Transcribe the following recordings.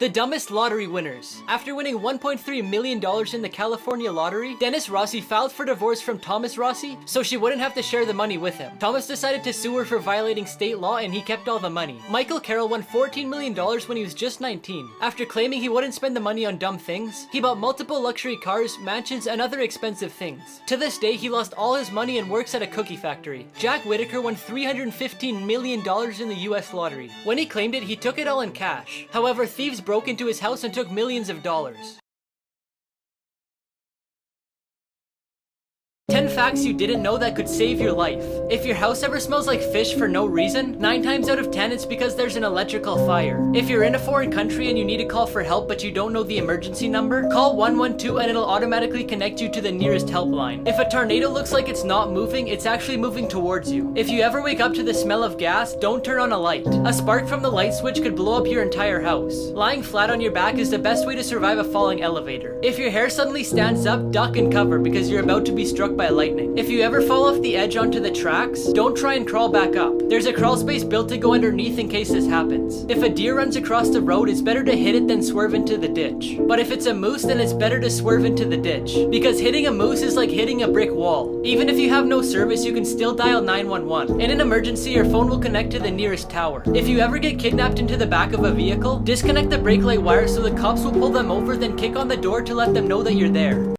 The dumbest lottery winners. After winning $1.3 million in the California lottery, Dennis Rossi filed for divorce from Thomas Rossi so she wouldn't have to share the money with him. Thomas decided to sue her for violating state law and he kept all the money. Michael Carroll won $14 million when he was just 19. After claiming he wouldn't spend the money on dumb things, he bought multiple luxury cars, mansions, and other expensive things. To this day, he lost all his money and works at a cookie factory. Jack Whitaker won $315 million in the US lottery. When he claimed it, he took it all in cash. However, thieves broke into his house and took millions of dollars. 10 facts you didn't know that could save your life. If your house ever smells like fish for no reason, 9 times out of 10 it's because there's an electrical fire. If you're in a foreign country and you need to call for help but you don't know the emergency number, call 112 and it'll automatically connect you to the nearest helpline. If a tornado looks like it's not moving, it's actually moving towards you. If you ever wake up to the smell of gas, don't turn on a light. A spark from the light switch could blow up your entire house. Lying flat on your back is the best way to survive a falling elevator. If your hair suddenly stands up, duck and cover because you're about to be struck by lightning. If you ever fall off the edge onto the tracks, don't try and crawl back up. There's a crawl space built to go underneath in case this happens. If a deer runs across the road, it's better to hit it than swerve into the ditch. But if it's a moose, then it's better to swerve into the ditch. Because hitting a moose is like hitting a brick wall. Even if you have no service, you can still dial 911. In an emergency, your phone will connect to the nearest tower. If you ever get kidnapped into the back of a vehicle, disconnect the brake light wire so the cops will pull them over, then kick on the door to let them know that you're there.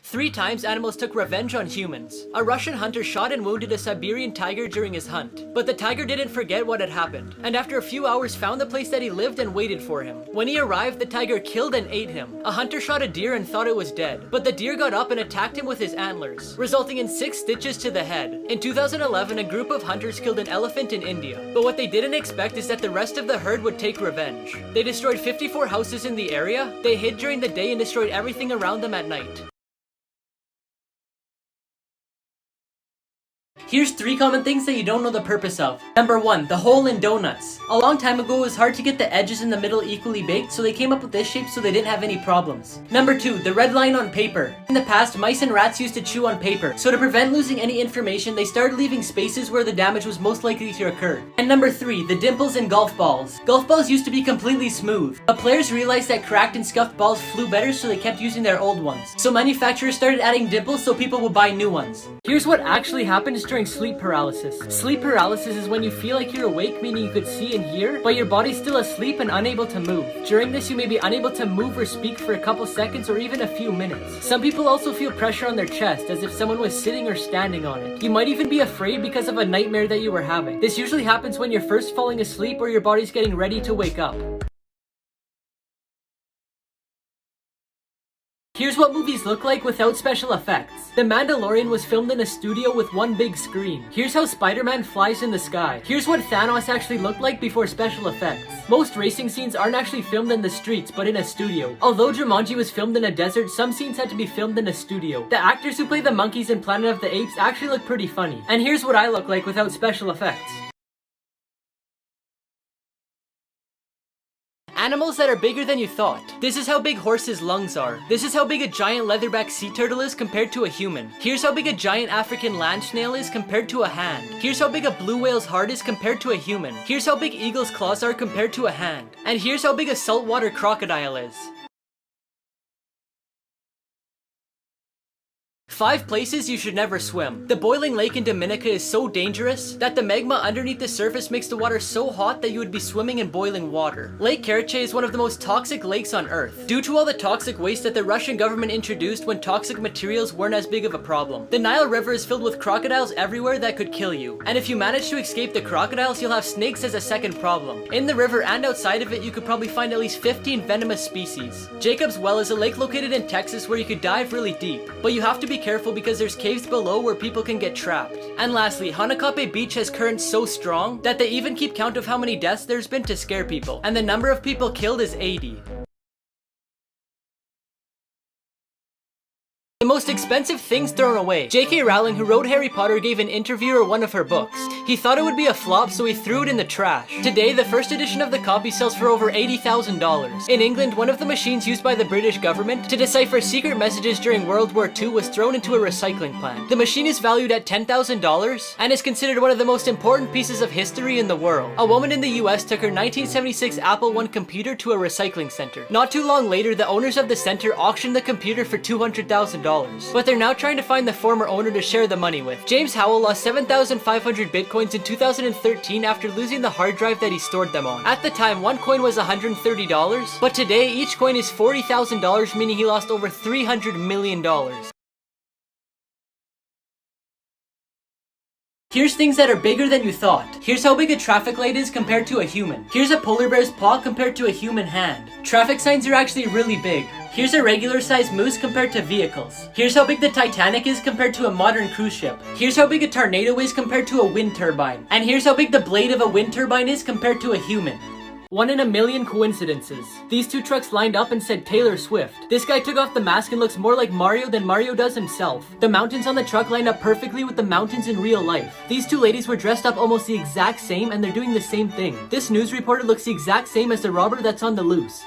3 times animals took revenge on humans. A Russian hunter shot and wounded a Siberian tiger during his hunt. But the tiger didn't forget what had happened, and after a few hours found the place that he lived and waited for him. When he arrived, the tiger killed and ate him. A hunter shot a deer and thought it was dead, but the deer got up and attacked him with his antlers, resulting in 6 stitches to the head. In 2011, a group of hunters killed an elephant in India, but what they didn't expect is that the rest of the herd would take revenge. They destroyed 54 houses in the area, they hid during the day and destroyed everything around them at night. Here's 3 common things that you don't know the purpose of. Number 1, the hole in donuts. A long time ago, it was hard to get the edges in the middle equally baked, so they came up with this shape so they didn't have any problems. Number 2, the red line on paper. In the past, mice and rats used to chew on paper, so to prevent losing any information, they started leaving spaces where the damage was most likely to occur. And number 3, the dimples in golf balls. Golf balls used to be completely smooth, but players realized that cracked and scuffed balls flew better, so they kept using their old ones. So manufacturers started adding dimples so people would buy new ones. Here's what actually happens during sleep paralysis. Sleep paralysis is when you feel like you're awake, meaning you could see and hear, but your body's still asleep and unable to move. During this, you may be unable to move or speak for a couple seconds or even a few minutes. Some people also feel pressure on their chest, as if someone was sitting or standing on it. You might even be afraid because of a nightmare that you were having. This usually happens when you're first falling asleep or your body's getting ready to wake up. Here's what movies look like without special effects. The Mandalorian was filmed in a studio with one big screen. Here's how Spider-Man flies in the sky. Here's what Thanos actually looked like before special effects. Most racing scenes aren't actually filmed in the streets, but in a studio. Although Jumanji was filmed in a desert, some scenes had to be filmed in a studio. The actors who play the monkeys in Planet of the Apes actually look pretty funny. And here's what I look like without special effects. Animals that are bigger than you thought. This is how big horses' lungs are. This is how big a giant leatherback sea turtle is compared to a human. Here's how big a giant African land snail is compared to a hand. Here's how big a blue whale's heart is compared to a human. Here's how big eagle's claws are compared to a hand. And here's how big a saltwater crocodile is. 5 places you should never swim. The boiling lake in Dominica is so dangerous that the magma underneath the surface makes the water so hot that you would be swimming in boiling water. Lake Karachay is one of the most toxic lakes on Earth, due to all the toxic waste that the Russian government introduced when toxic materials weren't as big of a problem. The Nile River is filled with crocodiles everywhere that could kill you, and if you manage to escape the crocodiles, you'll have snakes as a second problem. In the river and outside of it, you could probably find at least 15 venomous species. Jacob's Well is a lake located in Texas where you could dive really deep, but you have to be careful because there's caves below where people can get trapped. And lastly, Hanakape Beach has currents so strong that they even keep count of how many deaths there's been to scare people, and the number of people killed is 80. The most most expensive things thrown away. J.K. Rowling, who wrote Harry Potter, gave an interviewer one of her books. He thought it would be a flop, so he threw it in the trash. Today, the first edition of the copy sells for over $80,000. In England, one of the machines used by the British government to decipher secret messages during World War II was thrown into a recycling plant. The machine is valued at $10,000 and is considered one of the most important pieces of history in the world. A woman in the US took her 1976 Apple I computer to a recycling center. Not too long later, the owners of the center auctioned the computer for $200,000. But they're now trying to find the former owner to share the money with. James Howell lost 7,500 bitcoins in 2013 after losing the hard drive that he stored them on. At the time, one coin was $130, but today each coin is $40,000, meaning he lost over $300 million. Here's things that are bigger than you thought. Here's how big a traffic light is compared to a human. Here's a polar bear's paw compared to a human hand. Traffic signs are actually really big. Here's a regular sized moose compared to vehicles. Here's how big the Titanic is compared to a modern cruise ship. Here's how big a tornado is compared to a wind turbine. And here's how big the blade of a wind turbine is compared to a human. 1 in a million coincidences. These two trucks lined up and said Taylor Swift. This guy took off the mask and looks more like Mario than Mario does himself. The mountains on the truck lined up perfectly with the mountains in real life. These two ladies were dressed up almost the exact same and they're doing the same thing. This news reporter looks the exact same as the robber that's on the loose.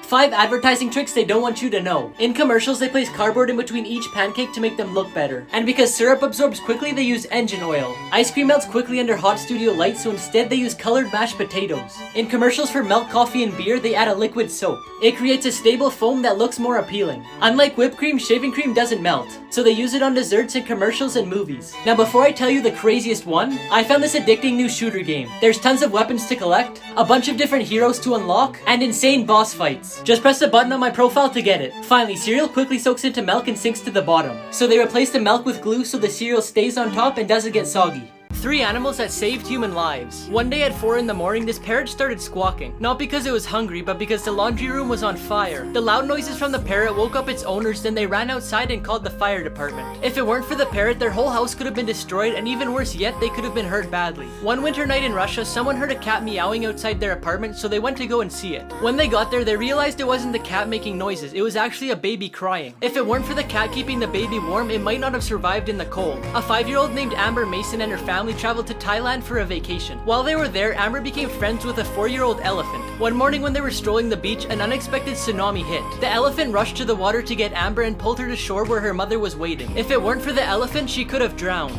5 advertising tricks they don't want you to know. In commercials, they place cardboard in between each pancake to make them look better. And because syrup absorbs quickly, they use engine oil. Ice cream melts quickly under hot studio lights, so instead they use colored mashed potatoes. In commercials for milk, coffee, and beer, they add a liquid soap. It creates a stable foam that looks more appealing. Unlike whipped cream, shaving cream doesn't melt, so they use it on desserts in commercials and movies. Now before I tell you the craziest one, I found this addicting new shooter game. There's tons of weapons to collect, a bunch of different heroes to unlock, and insane boss fights. Just press the button on my profile to get it. Finally, cereal quickly soaks into milk and sinks to the bottom. So they replace the milk with glue so the cereal stays on top and doesn't get soggy. 3 animals that saved human lives. One day at 4 in the morning, this parrot started squawking. Not because it was hungry, but because the laundry room was on fire. The loud noises from the parrot woke up its owners, then they ran outside and called the fire department. If it weren't for the parrot, their whole house could have been destroyed, and even worse yet, they could have been hurt badly. One winter night in Russia, someone heard a cat meowing outside their apartment, so they went to go and see it. When they got there, they realized it wasn't the cat making noises, it was actually a baby crying. If it weren't for the cat keeping the baby warm, it might not have survived in the cold. A 5-year-old named Amber Mason and her family traveled to Thailand for a vacation. While they were there, Amber became friends with a 4-year-old elephant. One morning when they were strolling the beach, an unexpected tsunami hit. The elephant rushed to the water to get Amber and pulled her to shore where her mother was waiting. If it weren't for the elephant, she could have drowned.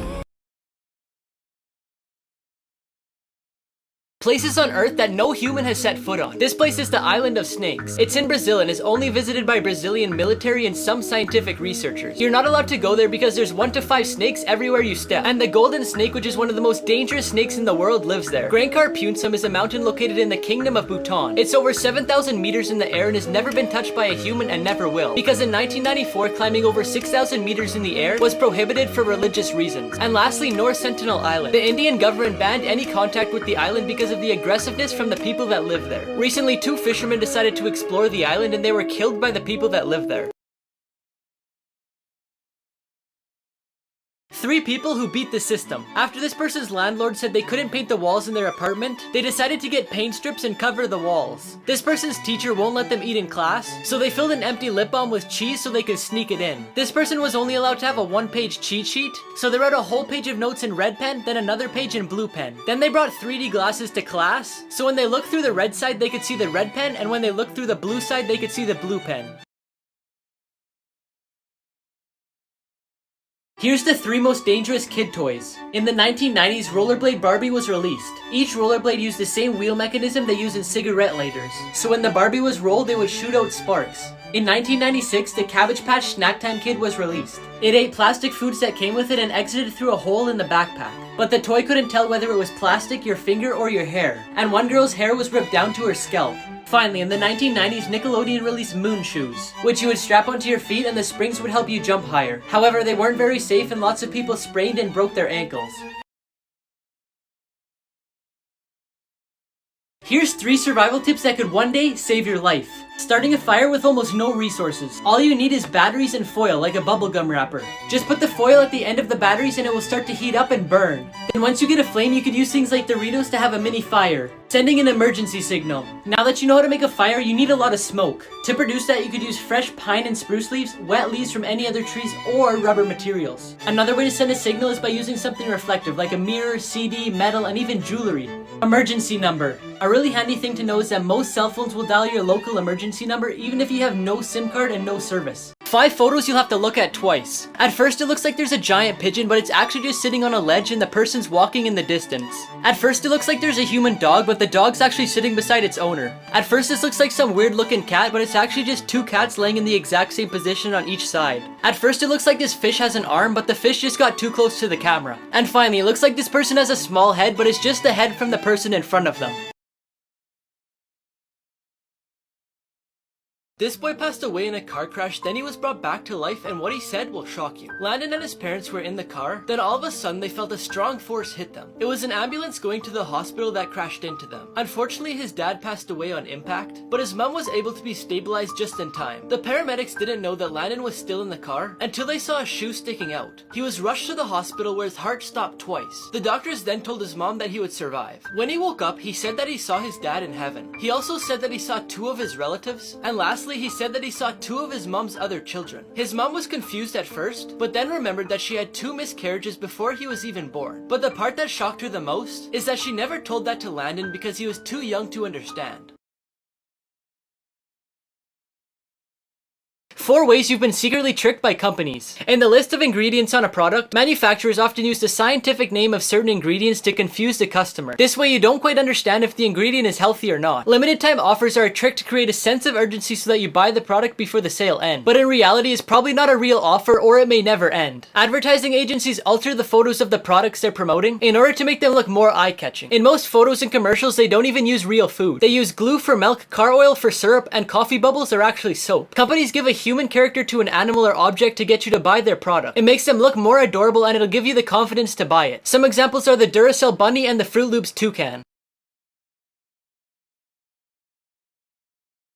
Places on Earth that no human has set foot on. This place is the Island of Snakes. It's in Brazil and is only visited by Brazilian military and some scientific researchers. You're not allowed to go there because there's 1 to 5 snakes everywhere you step. And the golden snake, which is one of the most dangerous snakes in the world, lives there. Grand Karpunsum is a mountain located in the Kingdom of Bhutan. It's over 7,000 meters in the air and has never been touched by a human and never will. Because in 1994, climbing over 6,000 meters in the air was prohibited for religious reasons. And lastly, North Sentinel Island. The Indian government banned any contact with the island because of the aggressiveness from the people that live there. Recently, 2 fishermen decided to explore the island and they were killed by the people that live there. 3 people who beat the system. After this person's landlord said they couldn't paint the walls in their apartment, they decided to get paint strips and cover the walls. This person's teacher won't let them eat in class, so they filled an empty lip balm with cheese so they could sneak it in. This person was only allowed to have a 1-page cheat sheet, so they wrote a whole page of notes in red pen, then another page in blue pen. Then they brought 3D glasses to class, so when they looked through the red side they could see the red pen, and when they looked through the blue side they could see the blue pen. Here's the 3 most dangerous kid toys. In the 1990s, Rollerblade Barbie was released. Each rollerblade used the same wheel mechanism they use in cigarette lighters. So when the Barbie was rolled, it would shoot out sparks. In 1996, the Cabbage Patch Snack Time Kid was released. It ate plastic foods that came with it and exited through a hole in the backpack. But the toy couldn't tell whether it was plastic, your finger, or your hair. And one girl's hair was ripped down to her scalp. Finally, in the 1990s, Nickelodeon released Moon Shoes, which you would strap onto your feet and the springs would help you jump higher. However, they weren't very safe and lots of people sprained and broke their ankles. Here's 3 survival tips that could one day save your life. Starting a fire with almost no resources. All you need is batteries and foil, like a bubblegum wrapper. Just put the foil at the end of the batteries and it will start to heat up and burn. Then once you get a flame, you could use things like Doritos to have a mini fire, sending an emergency signal. Now that you know how to make a fire, you need a lot of smoke. To produce that, you could use fresh pine and spruce leaves, wet leaves from any other trees, or rubber materials. Another way to send a signal is by using something reflective, like a mirror, CD, metal, and even jewelry. Emergency number. A really handy thing to know is that most cell phones will dial your local emergency number even if you have no SIM card and no service. 5 photos you'll have to look at twice. At first it looks like there's a giant pigeon, but it's actually just sitting on a ledge and the person's walking in the distance. At first it looks like there's a human dog, but the dog's actually sitting beside its owner. At first this looks like some weird looking cat, but it's actually just 2 cats laying in the exact same position on each side. At first it looks like this fish has an arm, but the fish just got too close to the camera. And finally, it looks like this person has a small head, but it's just the head from the person in front of them. This boy passed away in a car crash, then he was brought back to life, and what he said will shock you. Landon and his parents were in the car, then all of a sudden they felt a strong force hit them. It was an ambulance going to the hospital that crashed into them. Unfortunately, his dad passed away on impact, but his mom was able to be stabilized just in time. The paramedics didn't know that Landon was still in the car until they saw a shoe sticking out. He was rushed to the hospital where his heart stopped twice. The doctors then told his mom that he would survive. When he woke up, he said that he saw his dad in heaven. He also said that he saw 2 of his relatives, and lastly, he said that he saw 2 of his mom's other children. His mom was confused at first, but then remembered that she had 2 miscarriages before he was even born. But the part that shocked her the most is that she never told that to Landon because he was too young to understand. 4 ways you've been secretly tricked by companies. In the list of ingredients on a product, manufacturers often use the scientific name of certain ingredients to confuse the customer. This way you don't quite understand if the ingredient is healthy or not. Limited time offers are a trick to create a sense of urgency so that you buy the product before the sale ends. But in reality, it's probably not a real offer or it may never end. Advertising agencies alter the photos of the products they're promoting in order to make them look more eye-catching. In most photos and commercials, they don't even use real food. They use glue for milk, car oil for syrup, and coffee bubbles are actually soap. Companies give a human character to an animal or object to get you to buy their product. It makes them look more adorable and it'll give you the confidence to buy it. Some examples are the Duracell bunny and the Fruit Loops toucan.